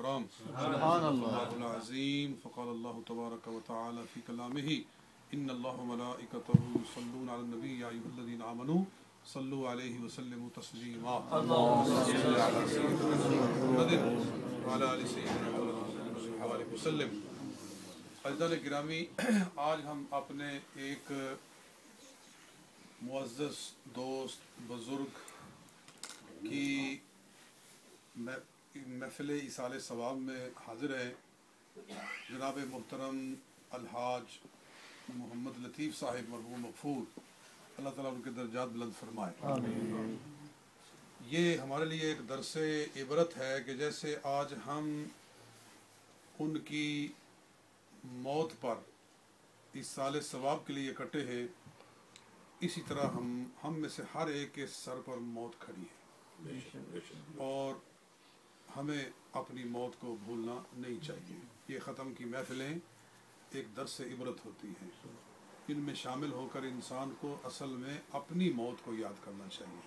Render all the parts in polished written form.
الكرام سبحان الله العظيم فقال الله تبارك وتعالى في كلامه إن الله وملائكته يصلون على النبي يا أيها الذين آمنوا صلوا عليه وسلموا تسليما اللهم صل على سيدنا محمد وعلى آل سيدنا محمد صلى الله عليه وسلم. عزیزان گرامی، آج ہم اپنے ایک معزز دوست بزرگ کی محفل ایصال ثواب میں حاضر ہیں. جناب محترم الحاج محمد لطیف صاحب مرحوم مغفور، اللہ تعالیٰ ان کے درجات بلند فرمائے. آمین. یہ ہمارے لیے ایک درس عبرت ہے کہ جیسے آج ہم ان کی موت پر ایصال ثواب کے لیے اکٹھے ہیں، اسی طرح ہم میں سے ہر ایک کے سر پر موت کھڑی ہے اور ہمیں اپنی موت کو بھولنا نہیں چاہیے. یہ ختم کی محفلیں ایک درس عبرت ہوتی ہیں، ان میں شامل ہو کر انسان کو اصل میں اپنی موت کو یاد کرنا چاہیے.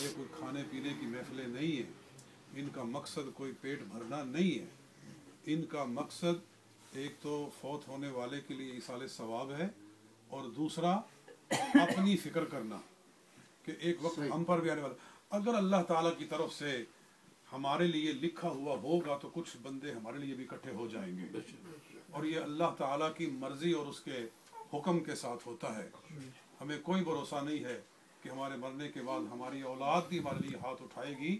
یہ کوئی کھانے پینے کی محفلیں نہیں ہیں، ان کا مقصد کوئی پیٹ بھرنا نہیں ہے. ان کا مقصد ایک تو فوت ہونے والے کے لیے ایصال ثواب ہے، اور دوسرا اپنی فکر کرنا کہ ایک وقت ہم پر بھی آنے والا. اگر اللہ تعالیٰ کی طرف سے ہمارے لیے لکھا ہوا ہوگا تو کچھ بندے ہمارے لیے بھی اکٹھے ہو جائیں گے، اور یہ اللہ تعالیٰ کی مرضی اور اس کے حکم کے ساتھ ہوتا ہے. ہمیں کوئی بھروسہ نہیں ہے کہ ہمارے مرنے کے بعد ہماری اولاد بھی ہمارے لیے ہاتھ اٹھائے گی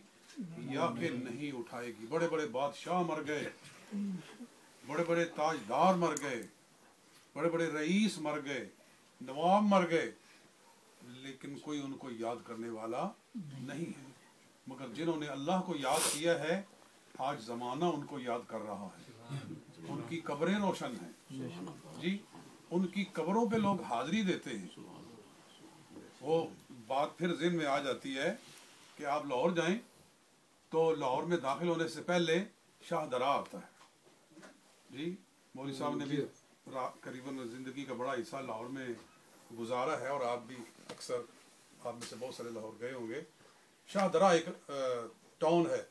یا کہ نہیں اٹھائے گی. بڑے بڑے بادشاہ مر گئے، بڑے بڑے تاجدار مر گئے، بڑے بڑے رئیس مر گئے، نواب مر گئے، لیکن کوئی ان کو یاد کرنے والا نہیں ہے. مگر جنہوں نے اللہ کو یاد کیا ہے، آج زمانہ ان کو یاد کر رہا ہے. ان کی قبریں روشن ہیں جی، ان کی قبروں پہ لوگ حاضری دیتے ہیں. وہ بات پھر ذہن میں آ جاتی ہے کہ آپ لاہور جائیں تو لاہور میں داخل ہونے سے پہلے شاہ درا آتا ہے جی. مولوی صاحب نے بھی قریباً زندگی کا بڑا حصہ لاہور میں گزارا ہے، اور آپ بھی اکثر، آپ میں سے بہت سارے لاہور گئے ہوں گے. شاہ درا ایک ٹاؤن ہے،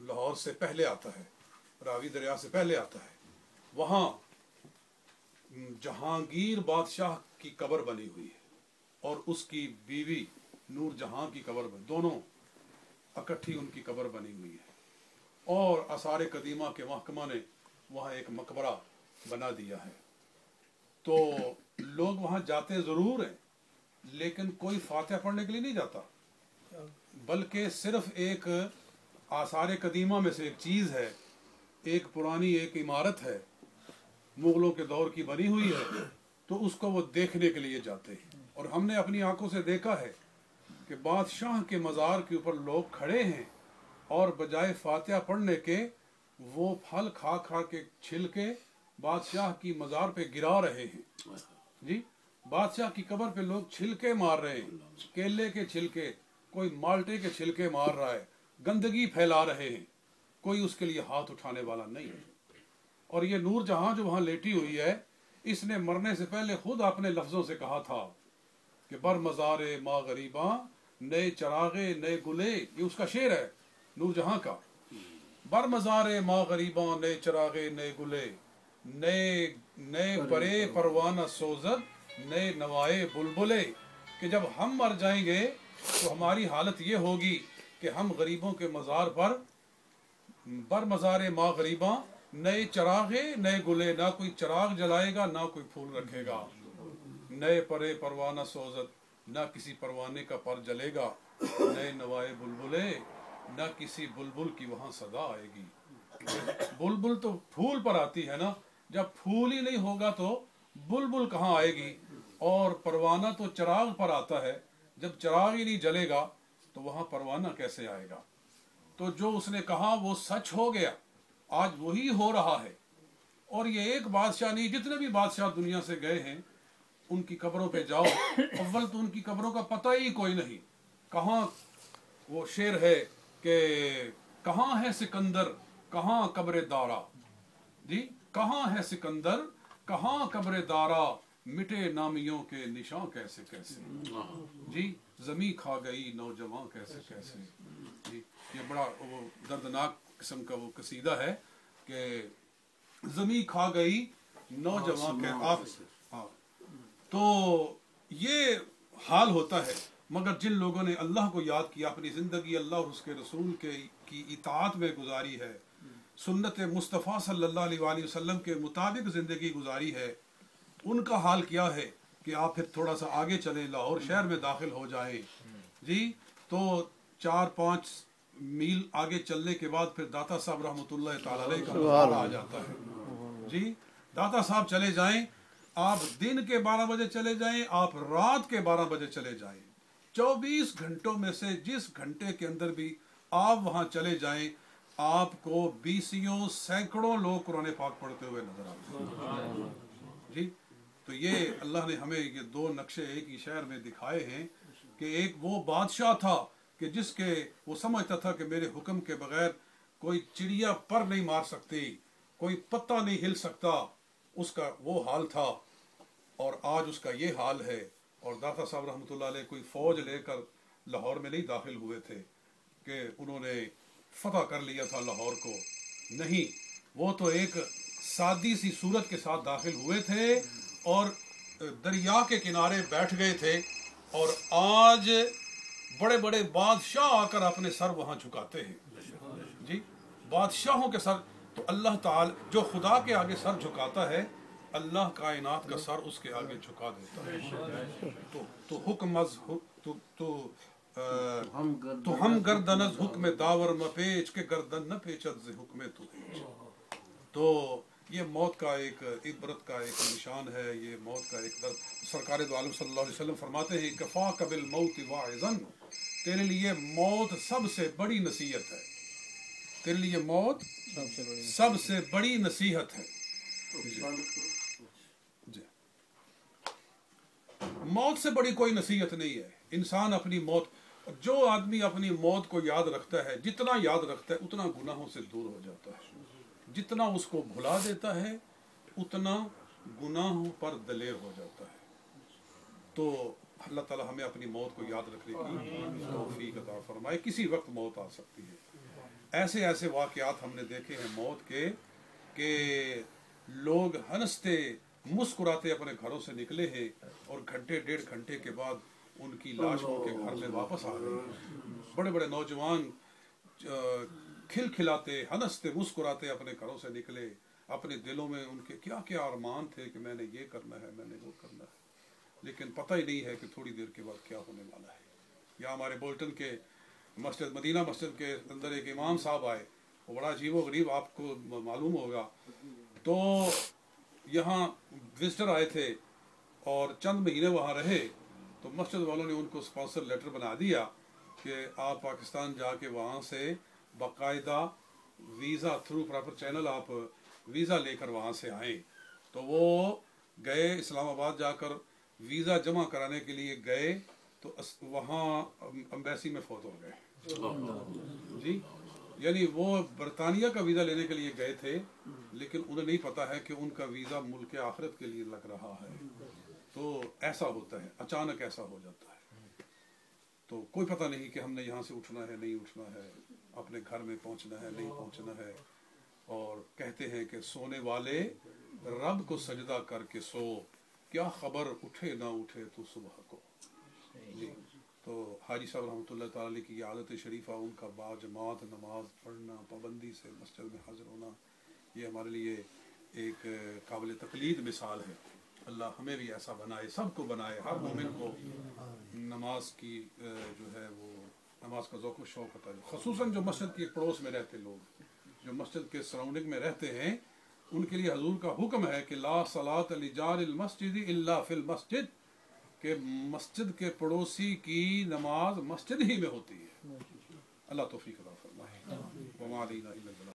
لاہور سے پہلے آتا ہے، راوی دریا سے پہلے آتا ہے. وہاں جہانگیر بادشاہ کی قبر بنی ہوئی ہے اور اس کی بیوی نور جہاں کی قبر بنی، دونوں اکٹھی ان کی قبر بنی ہوئی ہے. اور آثار قدیمہ کے محکمہ نے وہاں ایک مقبرہ بنا دیا ہے. تو لوگ وہاں جاتے ضرور ہیں، لیکن کوئی فاتحہ پڑھنے کے لیے نہیں جاتا، بلکہ صرف ایک آثار قدیمہ میں سے ایک چیز ہے، ایک پرانی ایک عمارت ہے، مغلوں کے دور کی بنی ہوئی ہے، تو اس کو وہ دیکھنے کے لیے جاتے ہیں. اور ہم نے اپنی آنکھوں سے دیکھا ہے کہ بادشاہ کے مزار کے اوپر لوگ کھڑے ہیں اور بجائے فاتحہ پڑھنے کے وہ پھل کھا کھا کے چھل کے بادشاہ کی مزار پہ گرا رہے ہیں جی. بادشاہ کی قبر پہ لوگ چھلکے مار رہے ہیں، کیلے کے چھلکے، کوئی مالٹے کے چھلکے مار رہا ہے، گندگی پھیلا رہے ہیں. کوئی اس کے لیے ہاتھ اٹھانے والا نہیں ہے. اور یہ نور جہاں جو وہاں لیٹی ہوئی ہے، اس نے مرنے سے پہلے خود اپنے لفظوں سے کہا تھا کہ بر مزار ما غریباں نئے چراغے نئے گلے. یہ اس کا شعر ہے نور جہاں کا. بر مزار ما غریباں نئے چراغے نئے گلے، نئے پرے پروانہ سوزد نئے نوائے بلبلے. کہ جب ہم مر جائیں گے تو ہماری حالت یہ ہوگی کہ ہم غریبوں کے مزار پر بر مزار ما غریباں نئے چراغے نئے گلے، نہ کوئی چراغ جلائے گا نہ کوئی پھول رکھے گا. نئے پرے پروانہ سوزد، نہ کسی پروانے کا پر جلے گا. نئے نوائے بلبلے، نہ کسی بلبل کی وہاں صدا آئے گی. بلبل تو پھول پر آتی ہے نا، جب پھول ہی نہیں ہوگا تو بلبل کہاں آئے گی. اور پروانہ تو چراغ پر آتا ہے، جب چراغ ہی نہیں جلے گا تو وہاں پروانہ کیسے آئے گا. تو جو اس نے کہا وہ سچ ہو گیا، آج وہی ہو رہا ہے. اور یہ ایک بادشاہ نہیں، جتنے بھی بادشاہ دنیا سے گئے ہیں ان کی قبروں پہ جاؤ، اول تو ان کی قبروں کا پتہ ہی کوئی نہیں. کہاں وہ شعر ہے کہ کہاں ہے سکندر کہاں قبر دارا جی، کہاں ہے سکندر کہاں قبر دارا، مٹے نامیوں کے نشاں کیسے کیسے جی، زمیں کھا گئی نوجوان کیسے کیسے جی. یہ بڑا وہ دردناک قسم کا وہ قصیدہ ہے کہ زمیں کھا گئی نوجوان کے آپ. ہاں تو یہ حال ہوتا ہے. مگر جن لوگوں نے اللہ کو یاد کیا، اپنی زندگی اللہ اور اس کے رسول کی اطاعت میں گزاری ہے، سنت مصطفیٰ صلی اللہ علیہ وآلہ وسلم کے مطابق زندگی گزاری ہے، ان کا حال کیا ہے کہ آپ پھر تھوڑا سا آگے چلیں، لاہور شہر میں داخل ہو جائیں جی، تو 4-5 میل آگے چلنے کے بعد پھر داتا صاحب رحمۃ اللہ تعالی علیہ کا مزار آ جاتا ہے جی. داتا صاحب چلے جائیں، آپ دن کے 12 بجے چلے جائیں، آپ رات کے 12 بجے چلے جائیں، 24 گھنٹوں میں سے جس گھنٹے کے اندر بھی آپ وہاں چلے جائیں، آپ کو 20 سینکڑوں لوگ قرآن پاک پڑھتے ہوئے نظر آتے ہیں جی. تو یہ اللہ نے ہمیں یہ 2 نقشے ایک ہی شہر میں دکھائے ہیں کہ ایک وہ بادشاہ تھا کہ جس کے وہ سمجھتا تھا کہ میرے حکم کے بغیر کوئی چڑیا پر نہیں مار سکتی، کوئی پتا نہیں ہل سکتا، اس کا وہ حال تھا، اور آج اس کا یہ حال ہے. اور داتا صاحب رحمۃ اللہ علیہ کوئی فوج لے کر لاہور میں نہیں داخل ہوئے تھے کہ انہوں نے فتح کر لیا تھا لاہور کو، نہیں، وہ تو ایک سادی سی صورت کے ساتھ داخل ہوئے تھے اور دریا کے کنارے بیٹھ گئے تھے، اور آج بڑے بڑے بادشاہ آ کر اپنے سر وہاں جھکاتے ہیں جی. بادشاہوں کے سر، تو اللہ تعالی جو خدا کے آگے سر جھکاتا ہے، اللہ کائنات کا سر اس کے آگے جھکا دیتا ہے. تو حکم از تو ہم گردن از حکم داور مپیچ کے گردن نہ پیچد ز حکم تو ہیچ. تو یہ موت کا ایک عبرت کا ایک نشان ہے، یہ موت کا ایک درد. سرکار دو عالم صلی اللہ علیہ وسلم فرماتے ہیں کفاک بالموت واعظا، تیرے لیے موت سب سے بڑی نصیحت ہے، تیرے لیے موت سب سے بڑی نصیحت ہے جی. موت سے بڑی کوئی نصیحت نہیں ہے. انسان اپنی موت، جو آدمی اپنی موت کو یاد رکھتا ہے، جتنا یاد رکھتا ہے اتنا گناہوں سے دور ہو جاتا ہے، جتنا اس کو بھلا دیتا ہے اتنا گناہوں پر دلیر ہو جاتا ہے. تو اللہ تعالی ہمیں اپنی موت کو یاد رکھنے کی توفیق عطا فرمائے. کسی وقت موت آ سکتی ہے. ایسے ایسے واقعات ہم نے دیکھے ہیں موت کے کہ لوگ ہنستے مسکراتے اپنے گھروں سے نکلے ہیں اور گھنٹے 1.5 گھنٹے کے بعد ان کی لاش ان کے گھر میں واپس آ گئی. بڑے بڑے نوجوان کھل کھلاتے ہنستے مسکراتے اپنے گھروں سے نکلے، اپنے دلوں میں ان کے کیا کیا ارمان تھے کہ میں نے یہ کرنا ہے، میں نے وہ کرنا ہے، لیکن پتہ ہی نہیں ہے کہ تھوڑی دیر کے بعد کیا ہونے والا ہے. یا ہمارے بولٹن کے مسجد، مدینہ مسجد کے اندر ایک امام صاحب آئے، وہ بڑا عجیب و غریب، آپ کو معلوم ہوگا. تو یہاں وزٹر آئے تھے اور چند مہینے وہاں رہے، تو مسجد والوں نے ان کو اسپانسر لیٹر بنا دیا کہ آپ پاکستان جا کے وہاں سے باقاعدہ ویزا تھرو پراپر چینل آپ ویزا لے کر وہاں سے آئیں. تو وہ گئے اسلام آباد، جا کر ویزا جمع کرانے کے لیے گئے تو وہاں امبیسی میں فوت ہو گئے جی. یعنی وہ برطانیہ کا ویزا لینے کے لیے گئے تھے، لیکن انہیں نہیں پتا ہے کہ ان کا ویزا ملک آخرت کے لیے لگ رہا ہے. تو ایسا ہوتا ہے، اچانک ایسا ہو جاتا ہے. تو کوئی پتہ نہیں کہ ہم نے یہاں سے اٹھنا ہے نہیں اٹھنا ہے، اپنے گھر میں پہنچنا ہے نہیں پہنچنا ہے. اور کہتے ہیں کہ سونے والے رب کو سجدہ کر کے سو، کیا خبر اٹھے نہ اٹھے تو صبح کو جی. تو حاجی صاحب رحمۃ اللہ تعالی کی عادت شریفہ، ان کا باجماعت نماز پڑھنا، پابندی سے مسجد میں حاضر ہونا، یہ ہمارے لیے ایک قابل تقلید مثال ہے. اللہ ہمیں بھی ایسا بنائے، سب کو بنائے، ہر مومن کو نماز کی جو ہے وہ نماز کا ذوق و شوق ہوتا ہے. خصوصاً جو مسجد کے پڑوس میں رہتے لوگ، جو مسجد کے سراؤنڈنگ میں رہتے ہیں، ان کے لیے حضور کا حکم ہے کہ لا صلاۃ لجار المسجد الا فی المسجد، کہ مسجد کے پڑوسی کی نماز مسجد ہی میں ہوتی ہے. اللہ توفیق عطا فرمائے. وما علینا الا البلاغ.